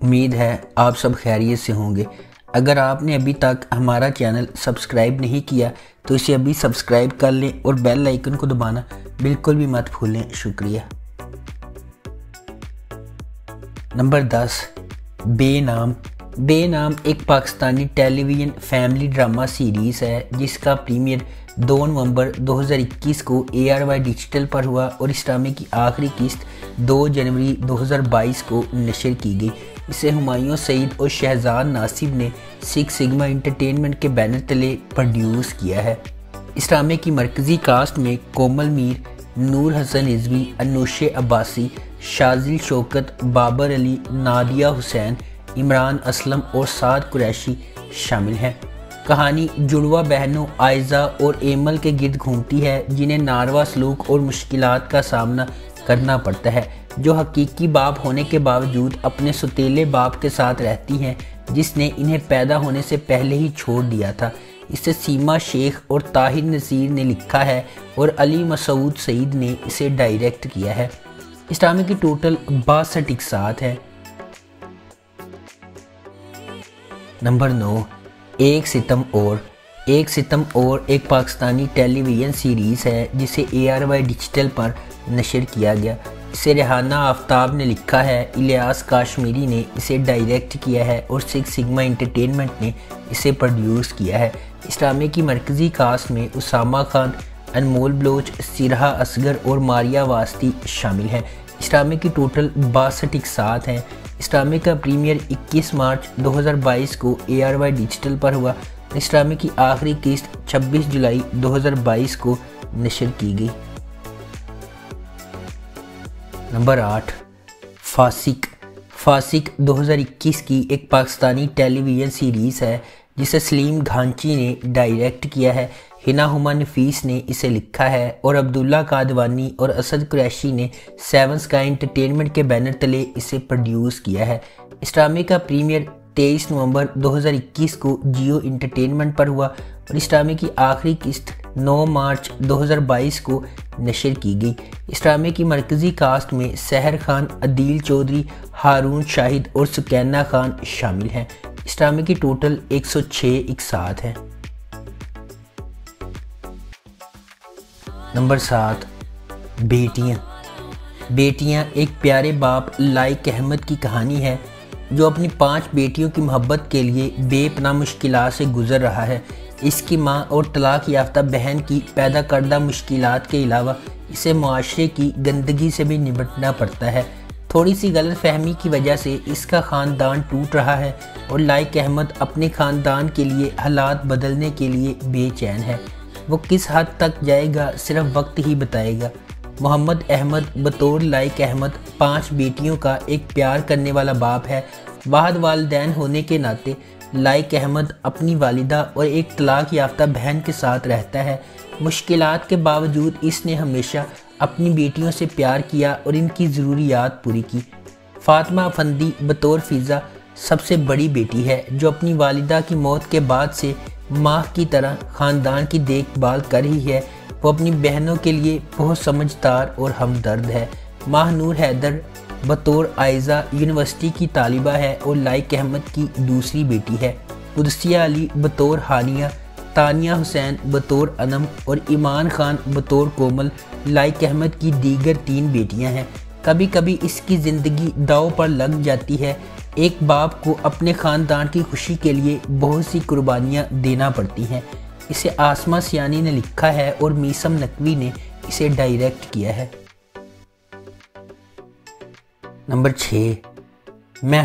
امید ہے آپ سب خیریت سے ہوں گے۔ اگر آپ نے ابھی تک ہمارا چینل سبسکرائب نہیں کیا تو اسے ابھی سبسکرائب کر لیں اور بیل آئیکن کو دبانا بالکل بھی مت بھولیں۔ شکریہ۔ نمبر 10، بے نام ایک پاکستانی ٹیلی ویژن فیملی ڈرامہ سیریز ہے جس کا پریمیئر 2 نومبر 2021 کو ARY ڈیجیٹل پر ہوا اور اس ڈرامے کی آخری قسط 2 جنوری 2022 کو نشر کی گئی۔ اسے ہمایوں سعید اور شہزاد ناصب نے 6 سگما انٹرٹینمنٹ کے بینر تلے پروڈیوس کیا ہے۔ اس ڈرامے کی مرکزی کاسٹ میں کومل میر، نور حسن رضوی، انوش عباسی، شاذل شوکت، بابر علی، نادیہ حسین، عمران اسلم اور سعد قریشی شامل ہیں۔ کہانی جڑواں بہنوں عائزہ اور ایمل کے گرد گھومتی ہے جنہیں ناروا سلوک اور مشکلات کا سامنا کرنا پڑتا ہے، جو حقیقی باپ ہونے کے باوجود اپنے سوتیلے باپ کے ساتھ رہتی ہیں جس نے انہیں پیدا ہونے سے پہلے ہی چھوڑ دیا تھا۔ اسے سیما شیخ اور طاہر نصیر نے لکھا ہے اور علی مسعود سعید نے اسے ڈائریکٹ کیا ہے۔ اس ڈرامے کی ٹوٹل 62 اقساط ہیں۔ نمبر 9، ایک ستم اور ایک پاکستانی ٹیلی ویژن سیریز ہے جسے ARY ڈیجیٹل پر نشر کیا گیا۔ اسے ریحانہ آفتاب نے لکھا ہے، الیاس کاشمیری نے اسے ڈائریکٹ کیا ہے اور 6 سگما انٹرٹینمنٹ نے اسے پروڈیوس کیا ہے۔ اس ڈرامے کی مرکزی کاسٹ میں اسامہ خان، انمول بلوچ، سرہا اصغر اور ماریہ واسطی شامل ہیں۔ اس ڈرامے کی ٹوٹل 62 اقساط ہیں۔ اس ڈرامے کا پریمیئر 21 مارچ 2022 کو ARY ڈیجیٹل پر ہوا۔ اس ڈرامے کی آخری قسط 26 جولائی 2022 کو نشر کی گئی۔ نمبر 8، فاسق 2021 کی ایک پاکستانی ٹیلی ویژن سیریز ہے جسے سلیم گھانچی نے ڈائریکٹ کیا ہے۔ ہنا ہما نفیس نے اسے لکھا ہے اور عبداللہ قادوانی اور اسد قریشی نے 7 سکائی انٹرٹینمنٹ کے بینر تلے اسے پروڈیوس کیا ہے۔ اس ڈرامے کا پریمیئر 23 نومبر 2021 کو جیو انٹرٹینمنٹ پر ہوا اور اس ڈرامے کی آخری قسط 9 مارچ 2022 کو نشر کی گئی۔ اس ڈرامے کی مرکزی کاسٹ میں سحر خان، عدیل چودھری، ہارون شاہد اور سکینہ خان شامل ہیں۔ اس ڈرامے کی ٹوٹل 106 اقساط ہیں۔ نمبر 7، بیٹیاں ایک پیارے باپ لائق احمد کی کہانی ہے جو اپنی 5 بیٹیوں کی محبت کے لیے بے پناہ مشکلات سے گزر رہا ہے۔ اس کی ماں اور طلاق یافتہ بہن کی پیدا کردہ مشکلات کے علاوہ اسے معاشرے کی گندگی سے بھی نمٹنا پڑتا ہے۔ تھوڑی سی غلط فہمی کی وجہ سے اس کا خاندان ٹوٹ رہا ہے اور لائق احمد اپنے خاندان کے لیے حالات بدلنے کے لیے بے چین ہے۔ وہ کس حد تک جائے گا صرف وقت ہی بتائے گا۔ محمد احمد بطور لائق احمد 5 بیٹیوں کا ایک پیار کرنے والا باپ ہے۔ واحد والدین ہونے کے ناطے لائق احمد اپنی والدہ اور ایک طلاق یافتہ بہن کے ساتھ رہتا ہے۔ مشکلات کے باوجود اس نے ہمیشہ اپنی بیٹیوں سے پیار کیا اور ان کی ضروریات پوری کی۔ فاطمہ افندی بطور فضا سب سے بڑی بیٹی ہے جو اپنی والدہ کی موت کے بعد سے ماں کی طرح خاندان کی دیکھ بھال کر رہی ہے۔ وہ اپنی بہنوں کے لیے بہت سمجھدار اور ہمدرد ہے۔ ماہ نور حیدر بطور عائزہ یونیورسٹی کی طالبہ ہے اور لائق احمد کی دوسری بیٹی ہے۔ قدسیہ علی بطور ہانیہ، تانیہ حسین بطور انم اور ایمان خان بطور کومل لائق احمد کی دیگر 3 بیٹیاں ہیں۔ کبھی کبھی اس کی زندگی داؤ پر لگ جاتی ہے۔ ایک باپ کو اپنے خاندان کی خوشی کے لیے بہت سی قربانیاں دینا پڑتی ہیں۔ اسے آسمہ سیانی نے لکھا ہے اور میسم نقوی نے اسے ڈائریکٹ کیا ہے۔ نمبر 6، میں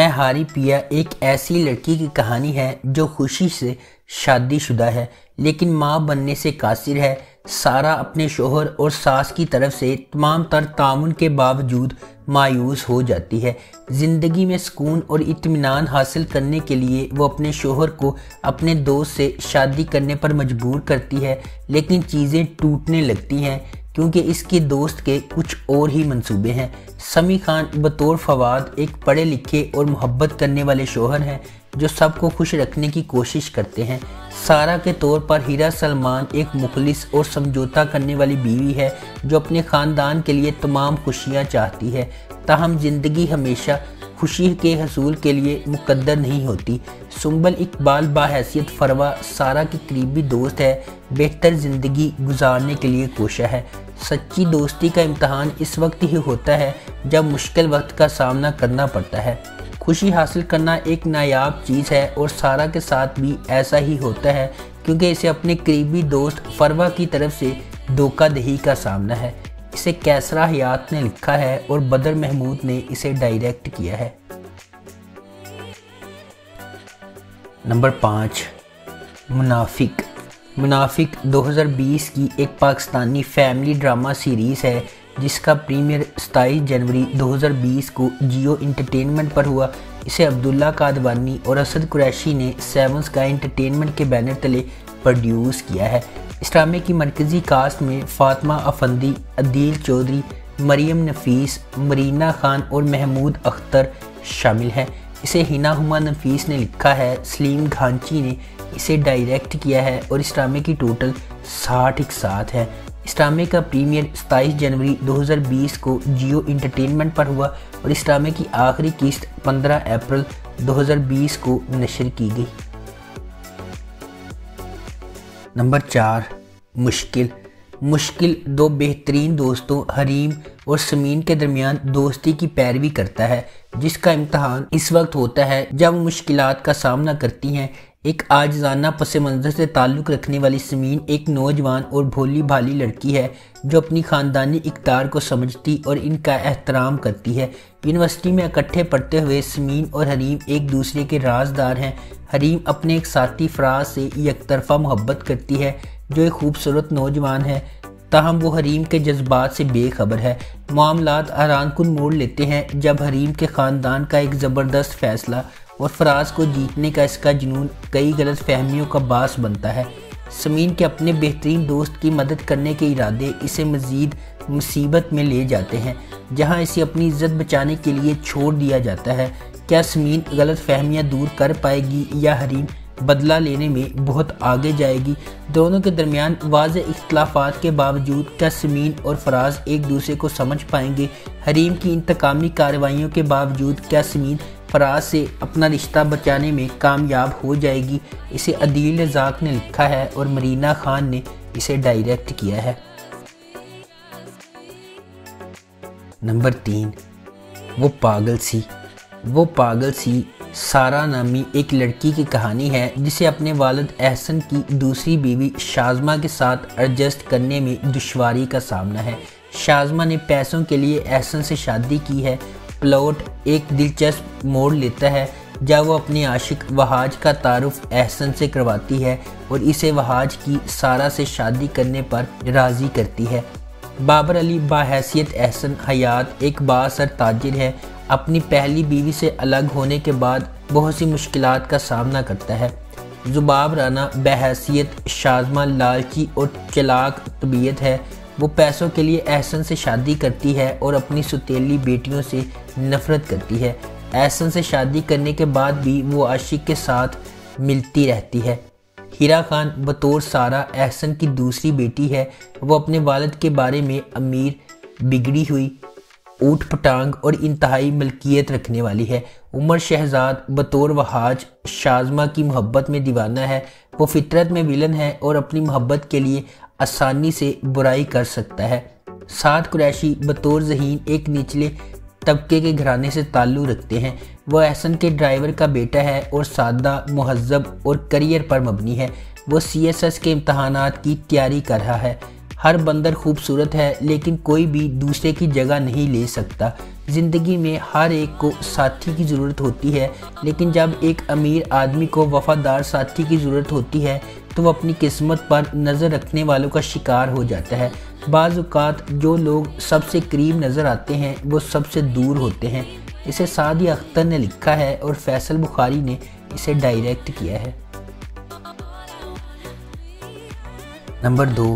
ہاری پیا ایک ایسی لڑکی کی کہانی ہے جو خوشی سے شادی شدہ ہے لیکن ماں بننے سے قاصر ہے۔ سارا اپنے شوہر اور ساس کی طرف سے تمام تر تعاون کے باوجود مایوس ہو جاتی ہے۔ زندگی میں سکون اور اطمینان حاصل کرنے کے لیے وہ اپنے شوہر کو اپنے دوست سے شادی کرنے پر مجبور کرتی ہے، لیکن چیزیں ٹوٹنے لگتی ہیں کیونکہ اس کے دوست کے کچھ اور ہی منصوبے ہیں۔ سمیع خان بطور فواد ایک پڑھے لکھے اور محبت کرنے والے شوہر ہیں جو سب کو خوش رکھنے کی کوشش کرتے ہیں۔ سارہ کے طور پر ہیرا سلمان ایک مخلص اور سمجھوتا کرنے والی بیوی ہے جو اپنے خاندان کے لیے تمام خوشیاں چاہتی ہے، تاہم زندگی ہمیشہ خوشی کے حصول کے لیے مقدر نہیں ہوتی۔ سنبل اقبال باحیثیت فروا سارہ کی قریبی دوست ہے، بہتر زندگی گزارنے کے لیے کوشاں ہے۔ سچی دوستی کا امتحان اس وقت ہی ہوتا ہے جب مشکل وقت کا سامنا کرنا پڑتا ہے۔ خوشی حاصل کرنا ایک نایاب چیز ہے اور سارہ کے ساتھ بھی ایسا ہی ہوتا ہے کیونکہ اسے اپنے قریبی دوست فروا کی طرف سے دھوکہ دہی کا سامنا ہے۔ اسے کیسرا حیات نے لکھا ہے اور بدر محمود نے اسے ڈائریکٹ کیا ہے۔ نمبر 5، منافق۔ منافق 2020 کی ایک پاکستانی فیملی ڈرامہ سیریز ہے جس کا پریمیئر 27 جنوری 2020 کو جیو انٹرٹینمنٹ پر ہوا۔ اسے عبداللہ قادوانی اور اسد قریشی نے 7 اسکائی انٹرٹینمنٹ کے بینر تلے پروڈیوس کیا ہے۔ اس ڈرامے کی مرکزی کاسٹ میں فاطمہ افندی، عدیل چودھری، مریم نفیس، مرینا خان اور محمود اختر شامل ہیں۔ اسے حنا ہما نفیس نے لکھا ہے، سلیم گھانچی نے اسے ڈائریکٹ کیا ہے اور اس ڈرامے کی ٹوٹل 60 اقساط ہے۔ اس ڈرامے کا پریمیئر 27 جنوری 2020 کو جیو انٹرٹینمنٹ پر ہوا اور اس ڈرامے کی آخری قسط 15 اپریل 2020 کو نشر کی گئی۔ نمبر 4، مشکل۔ مشکل دو بہترین دوستوں حریم اور سمین کے درمیان دوستی کی پیروی کرتا ہے جس کا امتحان اس وقت ہوتا ہے جب وہ مشکلات کا سامنا کرتی ہیں۔ ایک عاجزانہ پس منظر سے تعلق رکھنے والی سمین ایک نوجوان اور بھولی بھالی لڑکی ہے جو اپنی خاندانی اقدار کو سمجھتی اور ان کا احترام کرتی ہے۔ یونیورسٹی میں اکٹھے پڑھتے ہوئے سمین اور حریم ایک دوسرے کے رازدار ہیں۔ حریم اپنے ایک ساتھی فراز سے یک طرفہ محبت کرتی ہے جو ایک خوبصورت نوجوان ہے، تاہم وہ حریم کے جذبات سے بے خبر ہے۔ معاملات حیران کن موڑ لیتے ہیں جب حریم کے خاندان کا ایک زبردست فیصلہ اور فراز کو جیتنے کا اس کا جنون کئی غلط فہمیوں کا باعث بنتا ہے۔ سمین کے اپنے بہترین دوست کی مدد کرنے کے ارادے اسے مزید مصیبت میں لے جاتے ہیں جہاں اسے اپنی عزت بچانے کے لیے چھوڑ دیا جاتا ہے۔ کیا سمین غلط فہمیاں دور کر پائے گی یا حریم بدلہ لینے میں بہت آگے جائے گی؟ دونوں کے درمیان واضح اختلافات کے باوجود کیا سمین اور فراز ایک دوسرے کو سمجھ پائیں گے؟ حریم کی انتقامی کارروائیوں کے باوجود کیا سمین فراز سے اپنا رشتہ بچانے میں کامیاب ہو جائے گی؟ اسے عدیل رزاق نے لکھا ہے اور مرینا خان نے اسے ڈائریکٹ کیا ہے۔ نمبر 3، وہ پاگل سی۔ وہ پاگل سی سارہ نامی ایک لڑکی کی کہانی ہے جسے اپنے والد احسن کی دوسری بیوی شازمہ کے ساتھ ایڈجسٹ کرنے میں دشواری کا سامنا ہے۔ شازمہ نے پیسوں کے لیے احسن سے شادی کی ہے۔ پلاٹ ایک دلچسپ موڑ لیتا ہے جب وہ اپنے عاشق وہاج کا تعارف احسن سے کرواتی ہے اور اسے وہاج کی سارہ سے شادی کرنے پر راضی کرتی ہے۔ بابر علی باحیثیت احسن حیات ایک بااثر تاجر ہے۔ اپنی پہلی بیوی سے الگ ہونے کے بعد بہت سی مشکلات کا سامنا کرتا ہے۔ زباب رانا بحیثیت شازمہ لالچی اور چلاک طبیعت ہے۔ وہ پیسوں کے لیے احسن سے شادی کرتی ہے اور اپنی سوتیلی بیٹیوں سے نفرت کرتی ہے۔ احسن سے شادی کرنے کے بعد بھی وہ عاشق کے ساتھ ملتی رہتی ہے۔ ہیرا خان بطور سارہ احسن کی دوسری بیٹی ہے۔ وہ اپنے والد کے بارے میں امیر، بگڑی ہوئی، اوٹ پٹانگ اور انتہائی ملکیت رکھنے والی ہے۔ عمر شہزاد بطور وہاج شازمہ کی محبت میں دیوانہ ہے۔ وہ فطرت میں ویلن ہے اور اپنی محبت کے لیے آسانی سے برائی کر سکتا ہے۔ سعد قریشی بطور ذہین ایک نچلے طبقے کے گھرانے سے تعلق رکھتے ہیں۔ وہ احسن کے ڈرائیور کا بیٹا ہے اور سادہ، مہذب اور کریئر پر مبنی ہے۔ وہ CSS کے امتحانات کی تیاری کر رہا ہے۔ ہر بندر خوبصورت ہے لیکن کوئی بھی دوسرے کی جگہ نہیں لے سکتا۔ زندگی میں ہر ایک کو ساتھی کی ضرورت ہوتی ہے، لیکن جب ایک امیر آدمی کو وفادار ساتھی کی ضرورت ہوتی ہے تو وہ اپنی قسمت پر نظر رکھنے والوں کا شکار ہو جاتا ہے۔ بعض اوقات جو لوگ سب سے قریب نظر آتے ہیں وہ سب سے دور ہوتے ہیں۔ اسے سعدیہ اختر نے لکھا ہے اور فیصل بخاری نے اسے ڈائریکٹ کیا ہے۔ نمبر 2،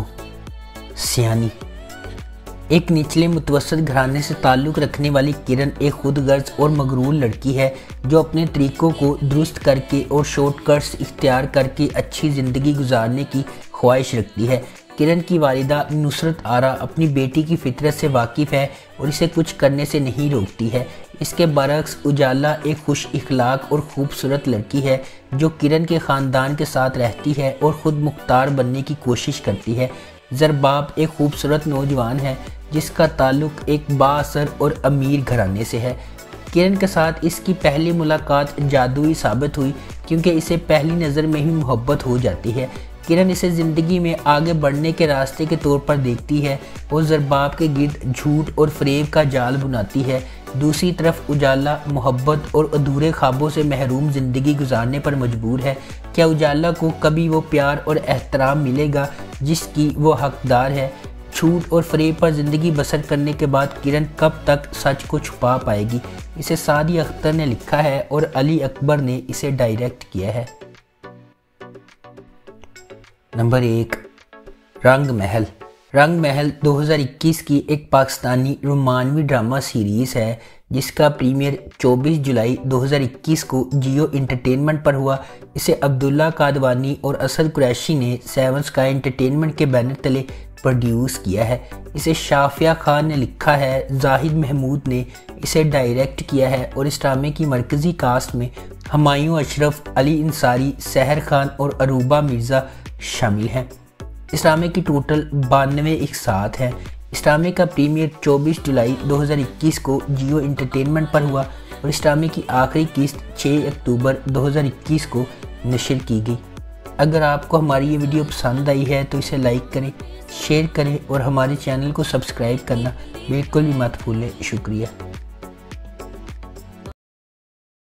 سیانی۔ ایک نچلے متوسط گھرانے سے تعلق رکھنے والی کرن ایک خود غرض اور مغرور لڑکی ہے جو اپنے طریقوں کو درست کر کے اور شارٹ کٹس اختیار کر کے اچھی زندگی گزارنے کی خواہش رکھتی ہے۔ کرن کی والدہ نصرت آرا اپنی بیٹی کی فطرت سے واقف ہے اور اسے کچھ کرنے سے نہیں روکتی ہے۔ اس کے برعکس اجالا ایک خوش اخلاق اور خوبصورت لڑکی ہے جو کرن کے خاندان کے ساتھ رہتی ہے اور خود مختار بننے کی کوشش کرتی ہے۔ زرباب ایک خوبصورت نوجوان ہے جس کا تعلق ایک بااثر اور امیر گھرانے سے ہے۔ کرن کے ساتھ اس کی پہلی ملاقات جادوئی ثابت ہوئی کیونکہ اسے پہلی نظر میں ہی محبت ہو جاتی ہے۔ کرن اسے زندگی میں آگے بڑھنے کے راستے کے طور پر دیکھتی ہے اور زرباب کے گرد جھوٹ اور فریب کا جال بناتی ہے۔ دوسری طرف اجالا محبت اور ادھورے خوابوں سے محروم زندگی گزارنے پر مجبور ہے۔ کیا اجالا کو کبھی وہ پیار اور احترام ملے گا جس کی وہ حقدار ہے؟ جھوٹ اور فریب پر زندگی بسر کرنے کے بعد کرن کب تک سچ کو چھپا پائے گی؟ اسے سعدی اختر نے لکھا ہے اور علی اکبر نے اسے ڈائریکٹ کیا ہے۔ نمبر 1، رنگ محل۔ رنگ محل 2021 کی ایک پاکستانی رومانوی ڈرامہ سیریز ہے جس کا پریمیئر 24 جولائی 2021 کو جیو انٹرٹینمنٹ پر ہوا۔ اسے عبداللہ قادوانی اور اسد قریشی نے 7 اسکائی انٹرٹینمنٹ کے بینر تلے پروڈیوس کیا ہے۔ اسے شافیہ خان نے لکھا ہے، زاہد محمود نے اسے ڈائریکٹ کیا ہے اور اس ڈرامے کی مرکزی کاسٹ میں ہمایوں اشرف، علی انصاری، سحر خان اور عروبہ مرزا شامل ہیں۔ اس ڈرامے کی ٹوٹل 92 اقساط ہیں۔ اس ڈرامے کا پریمیئر 24 جولائی 2021 کو جیو انٹرٹینمنٹ پر ہوا اور اس ڈرامے کی آخری قسط 6 اکتوبر 2021 کو نشر کی گئی۔ اگر آپ کو ہماری یہ ویڈیو پسند آئی ہے تو اسے لائک کریں، شیئر کریں اور ہمارے چینل کو سبسکرائب کرنا بالکل بھی مت بھولیں۔ شکریہ۔